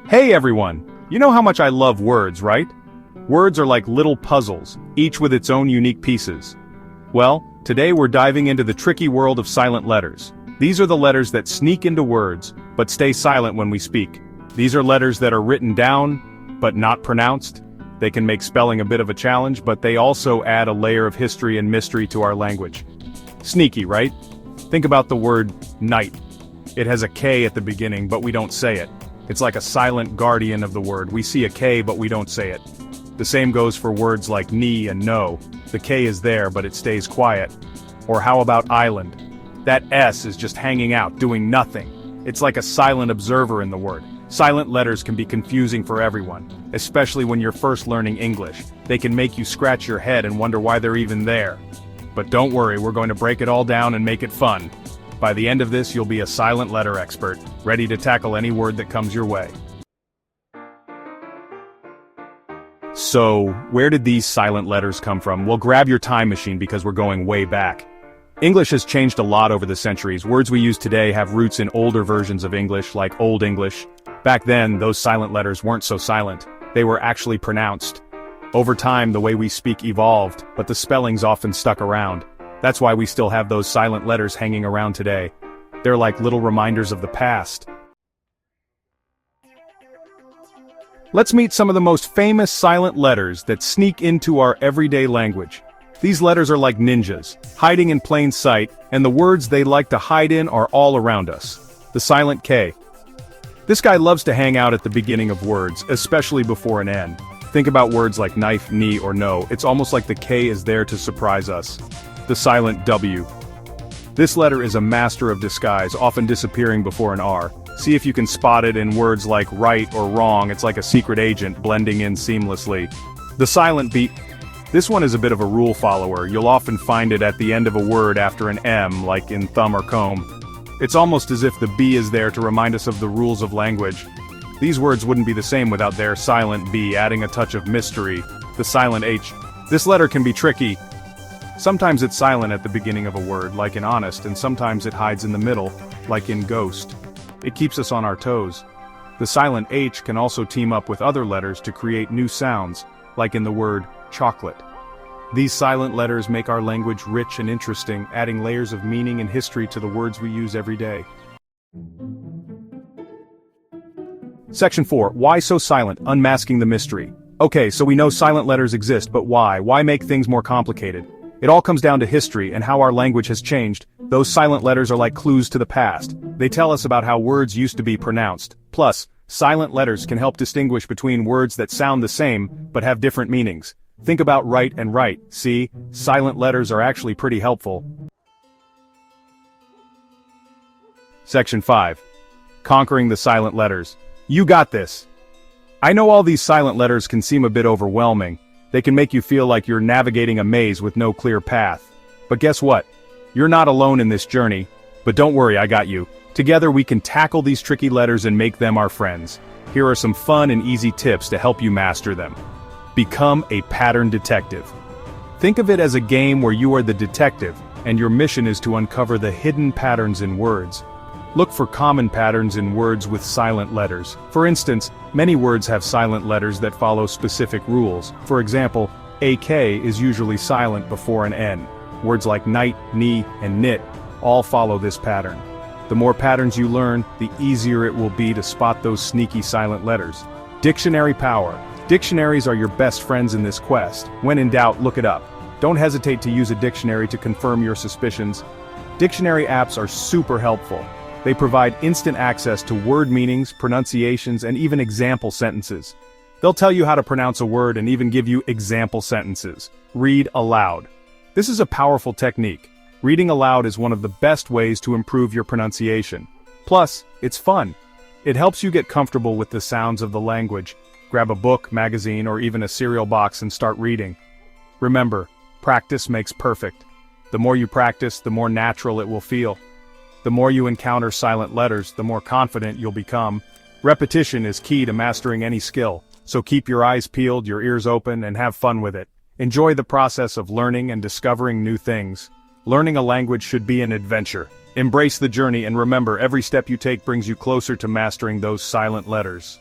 Hey everyone! You know how much I love words, right? Words are like little puzzles, each with its own unique pieces. Well, today we're diving into the tricky world of silent letters. These are the letters that sneak into words, but stay silent when we speak. These are letters that are written down, but not pronounced. They can make spelling a bit of a challenge, but they also add a layer of history and mystery to our language. Sneaky, right? Think about the word night. It has a K at the beginning, but we don't say it. It's like a silent guardian of the word. We see a K, but we don't say it. The same goes for words like knee and no. The K is there, but it stays quiet. Or how about island? That S is just hanging out, doing nothing. It's like a silent observer in the word. Silent letters can be confusing for everyone, especially when you're first learning English. They can make you scratch your head and wonder why they're even there. But don't worry, we're going to break it all down and make it fun. By the end of this, you'll be a silent letter expert, ready to tackle any word that comes your way. So, where did these silent letters come from? Well, grab your time machine because we're going way back. English has changed a lot over the centuries. Words we use today have roots in older versions of English, like Old English. Back then, those silent letters weren't so silent. They were actually pronounced. Over time, the way we speak evolved, but the spellings often stuck around. That's why we still have those silent letters hanging around today. They're like little reminders of the past. Let's meet some of the most famous silent letters that sneak into our everyday language. These letters are like ninjas, hiding in plain sight, and the words they like to hide in are all around us. The silent K. This guy loves to hang out at the beginning of words, especially before an N. Think about words like knife, knee, or no. It's almost like the K is there to surprise us. The silent W. This letter is a master of disguise, often disappearing before an R. See if you can spot it in words like right or wrong. It's like a secret agent blending in seamlessly. The silent B. This one is a bit of a rule follower. You'll often find it at the end of a word after an M, like in thumb or comb. It's almost as if the B is there to remind us of the rules of language. These words wouldn't be the same without their silent B, adding a touch of mystery. The silent H. This letter can be tricky. Sometimes it's silent at the beginning of a word, like in honest, and sometimes it hides in the middle, like in ghost. It keeps us on our toes. The silent H can also team up with other letters to create new sounds, like in the word chocolate. These silent letters make our language rich and interesting, adding layers of meaning and history to the words we use every day. Section 4. Why so silent? Unmasking the mystery. Okay, so we know silent letters exist, but why? Why make things more complicated? It all comes down to history and how our language has changed. Those silent letters are like clues to the past. They tell us about how words used to be pronounced. Plus, silent letters can help distinguish between words that sound the same, but have different meanings. Think about right and right. See, silent letters are actually pretty helpful. Section 5. Conquering the silent letters. You got this. I know all these silent letters can seem a bit overwhelming. They can make you feel like you're navigating a maze with no clear path. But guess what? You're not alone in this journey. But don't worry, I got you. Together we can tackle these tricky letters and make them our friends. Here are some fun and easy tips to help you master them. Become a pattern detective. Think of it as a game where you are the detective, and your mission is to uncover the hidden patterns in words. Look for common patterns in words with silent letters. For instance, many words have silent letters that follow specific rules. For example, AK is usually silent before an N. Words like night, knee, and knit all follow this pattern. The more patterns you learn, the easier it will be to spot those sneaky silent letters. Dictionary power. Dictionaries are your best friends in this quest. When in doubt, look it up. Don't hesitate to use a dictionary to confirm your suspicions. Dictionary apps are super helpful. They provide instant access to word meanings, pronunciations, and even example sentences. They'll tell you how to pronounce a word and even give you example sentences. Read aloud. This is a powerful technique. Reading aloud is one of the best ways to improve your pronunciation. Plus, it's fun. It helps you get comfortable with the sounds of the language. Grab a book, magazine, or even a cereal box and start reading. Remember, practice makes perfect. The more you practice, the more natural it will feel. The more you encounter silent letters, the more confident you'll become. Repetition is key to mastering any skill, so keep your eyes peeled, your ears open, and have fun with it. Enjoy the process of learning and discovering new things. Learning a language should be an adventure. Embrace the journey and remember, every step you take brings you closer to mastering those silent letters.